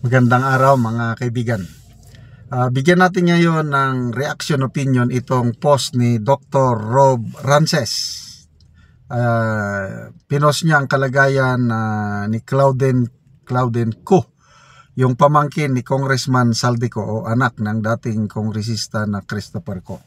Magandang araw mga kaibigan. Bigyan natin ngayon ng reaction opinion itong post ni Dr. Rob Rances. Pinost niya ang kalagayan ni Claudine Co, yung pamangkin ni Congressman Saldico o anak ng dating kongresista na Christopher Co.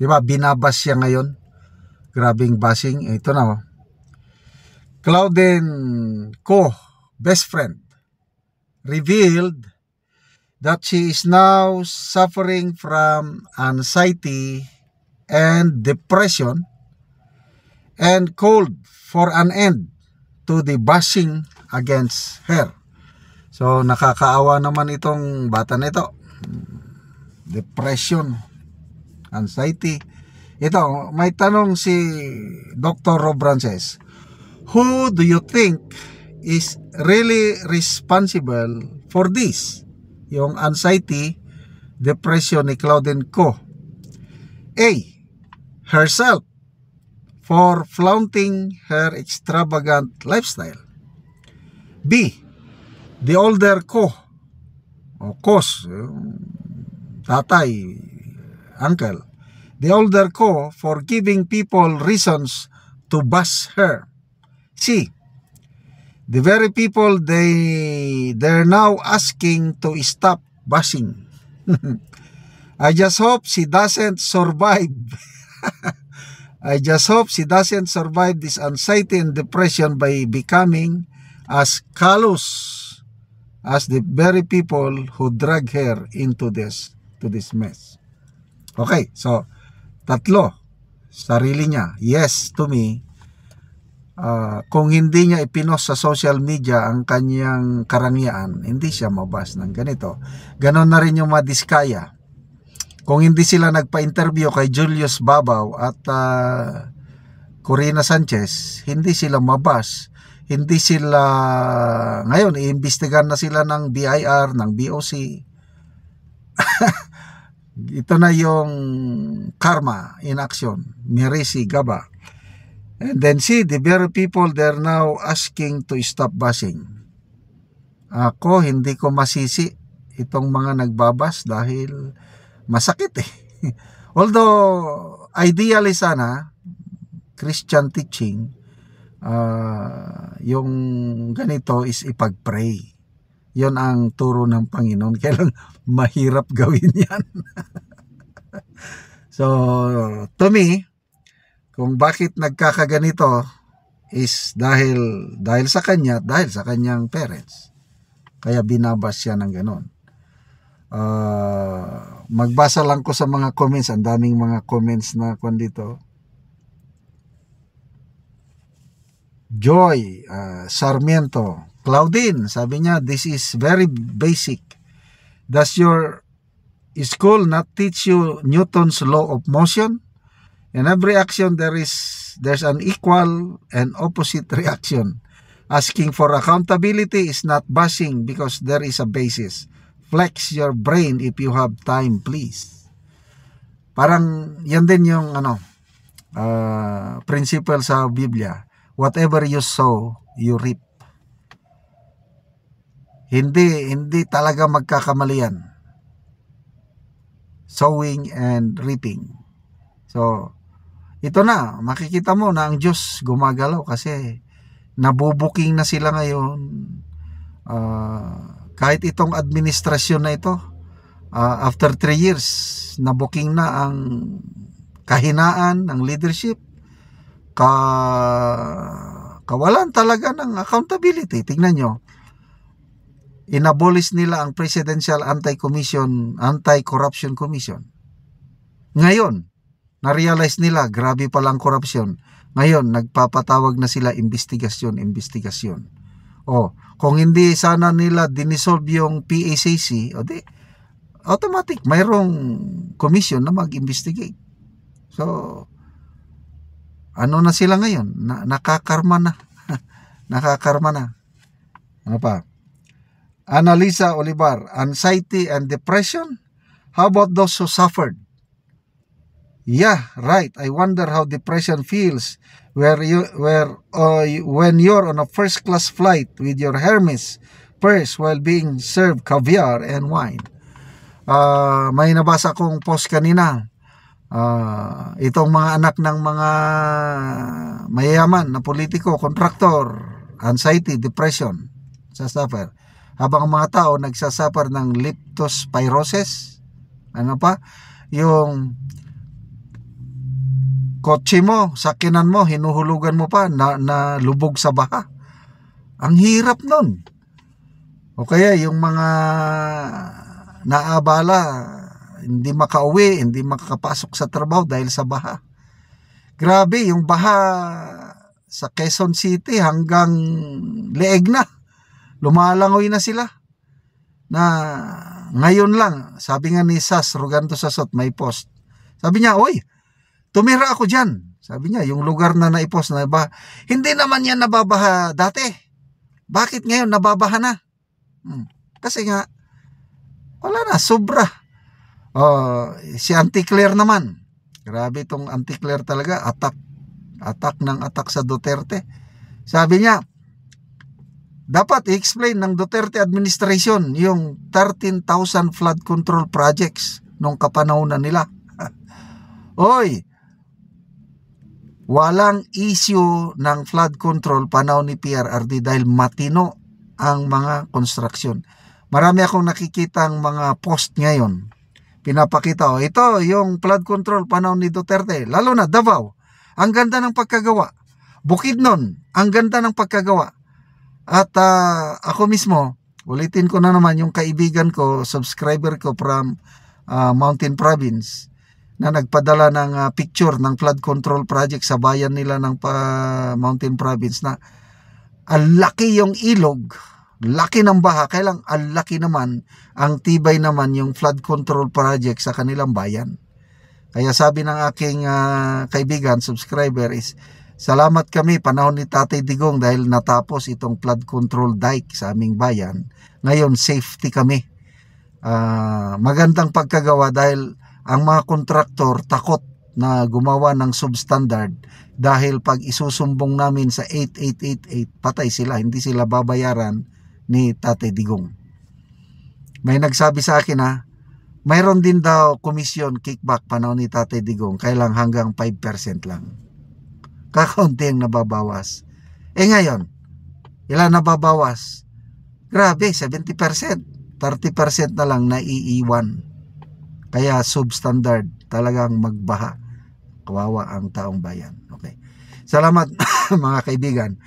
Diba, binabas siya ngayon. Grabing bashing. Ito na. Claudine Co, best friend, revealed that she is now suffering from anxiety and depression and called for an end to the bashing against her. So nakakaawa naman itong bata na ito. Depression, anxiety. Ito, may tanong si Dr. Rob Rances. Who do you think is really responsible for this? Yung anxiety, depression ni Claudine Co. A, herself, for flaunting her extravagant lifestyle. B, the older Co, o Cos, tatay, uncle, the older Co for giving people reasons to bash her. C, the very people they're now asking to stop bashing. I just hope she doesn't survive. I just hope she doesn't survive this anxiety and depression by becoming as callous as the very people who drag her into this mess. Okay, so tatlo, sarili niya, yes to me. Kung hindi niya ipinost sa social media ang kanyang karangyaan, hindi siya mabas ng ganito. Ganon na rin yung Madiskaya. Kung hindi sila nagpa-interview kay Julius Babaw at Corina Sanchez, hindi sila mabas. Hindi sila, ngayon, iimbestigahan na sila ng BIR, ng BOC. Ito na yung karma in action. Mirisi Gaba. And then see, the very people they're now asking to stop bashing. Ako, hindi ko masisi itong mga nagbabas dahil masakit eh. Although, ideally sana, Christian teaching, yung ganito is ipag-pray. Yon ang turo ng Panginoon. Kailang mahirap gawin yan. So, to me, kung bakit nagkakaganito is dahil sa kanya, dahil sa kanyang parents. Kaya binabas siya ng ganon. Magbasa lang ko sa mga comments. Ang daming mga comments na kung dito. Joy Sarmiento, Claudine, sabi niya, this is very basic. Does your school not teach you Newton's law of motion? In every action there's an equal and opposite reaction. Asking for accountability is not bashing because there is a basis. Flex your brain if you have time, please. Parang yan din yung principle sa Biblia. Whatever you sow, you reap. Hindi talaga magkakamali yan. Sowing and reaping. So, ito na, makikita mo na ang Diyos gumagalaw kasi nabubuking na sila ngayon. Kahit itong administrasyon na ito, after 3 years, nabuking na ang kahinaan ng leadership, kawalan talaga ng accountability. Tingnan nyo, inabolish nila ang Presidential Anti-Corruption Commission. Ngayon, na-realize nila, grabe palang korupsyon. Ngayon, nagpapatawag na sila investigasyon. Kung hindi sana nila dinisolve yung PACC, automatic, mayroong commission na mag-investigate. So, ano na sila ngayon? Nakakarma na. Nakakarma na. Ano pa? Annalisa Olivar, anxiety and depression? How about those who suffered? Yeah, right. I wonder how depression feels when you're on a first-class flight with your Hermes purse while being served caviar and wine. May nabasa kong post kanina. Itong mga anak ng mga mayayaman na politiko, kontraktor, anxiety, depression, sasuffer. Habang ang mga tao nagsasuffer ng leptospirosis, ano pa, yung kotse mo, sakinan mo, hinuhulugan mo pa na lubog sa baha. Ang hirap nun. O kaya yung mga naabala, hindi makauwi, hindi makakapasok sa trabaho dahil sa baha. Grabe, yung baha sa Quezon City hanggang leeg na. Lumalangoy na sila. Na ngayon lang, sabi nga ni Sas Roganto Sasot, may post. Sabi niya, oy, tumira ako dyan. Sabi niya, yung lugar na naipost na baha, hindi naman yan nababaha dati. Bakit ngayon nababaha na? Kasi nga, wala na, sobra. Si Auntie Claire naman. Grabe itong Auntie Claire talaga. Attack ng attack sa Duterte. Sabi niya, dapat i-explain ng Duterte administration yung 13,000 flood control projects nung kapanahunan nila. Oy, walang issue ng flood control panahon ni PRRD dahil matino ang mga construction. Marami akong nakikitang mga post ngayon. Pinapakita, ito yung flood control panahon ni Duterte. Lalo na Davao. Ang ganda ng pagkagawa. Bukidnon, ang ganda ng pagkagawa. At ako mismo, ulitin ko na naman yung kaibigan ko, subscriber ko from Mountain Province, na nagpadala ng picture ng flood control project sa bayan nila ng Mountain Province na ang laki yung ilog, laki ng baha, kailang ang laki naman, ang tibay naman yung flood control project sa kanilang bayan. Kaya sabi ng aking kaibigan, subscriber is, salamat kami panahon ni Tatay Digong dahil natapos itong flood control dike sa aming bayan. Ngayon, safety kami. Magandang pagkagawa dahil ang mga kontraktor takot na gumawa ng substandard dahil pag isusumbong namin sa 8888, patay sila. Hindi sila babayaran ni Tatay Digong. May nagsabi sa akin mayroon din daw komisyon kickback panahon ni Tatay Digong, kailang hanggang 5% lang. Kakaunti ang nababawas. Ngayon, ilan nababawas? Grabe, 70%. 30% na lang naiiwan. Kaya substandard, talagang magbaha. Kawawa ang taong bayan. Okay. Salamat mga kaibigan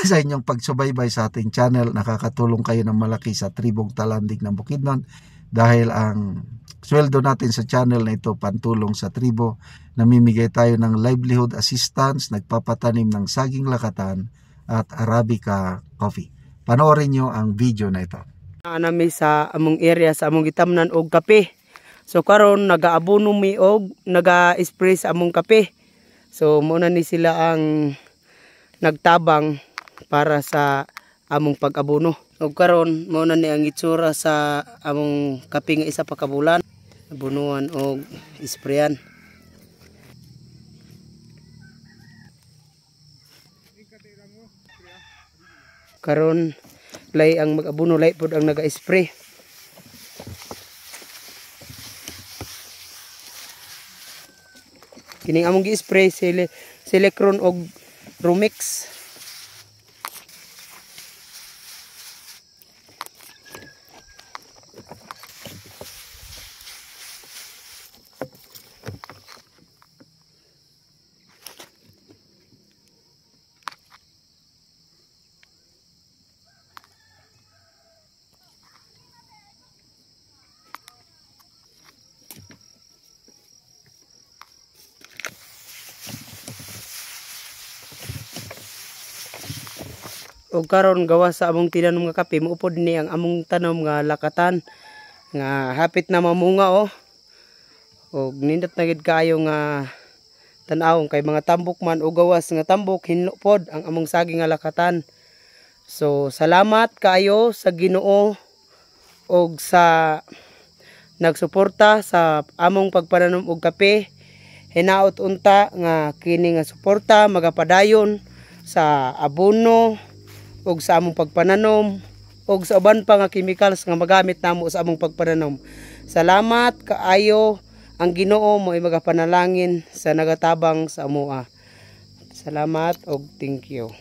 sa inyong pagsubaybay sa ating channel. Nakakatulong kayo ng malaki sa tribong Talandig ng Bukidnon dahil ang sweldo natin sa channel na ito pantulong sa tribo. Namimigay tayo ng livelihood assistance, nagpapatanim ng saging lakatan at Arabica coffee. Panoorin nyo ang video na ito. Nami sa among area sa among gitamnan og kape. So karon nagaabono mi og naga-spray sa among kape. So muna ni sila ang nagtabang para sa among pag-abono. Og karon muna ni ang itsura sa among kape nga isa pa ka bulan. Abunuan og isprayan. Karon lay ang mag-abuno, lay pod ang naga-spray. Kining among gi-spray Silicron og Rumix. O karon gawa sa among tinanom nga kape, muupod ni ang among tanom nga lakatan nga hapit na mamunga o nindot na gid kaayo nga tan-awon kay mga tambok man o gawas nga tambok hinlupod ang among saging nga lakatan. So salamat kaayo sa Ginoo og sa nagsuporta sa among pagpananom og kape. Hinaot unta nga kini nga suporta magapadayon sa abono og sa among pagpananom og sa uban pa nga chemicals nga magamit namo sa among pagpananom. Salamat kaayo, ang Ginoo mo ay magapanalangin sa nagatabang sa amoa. Salamat og thank you.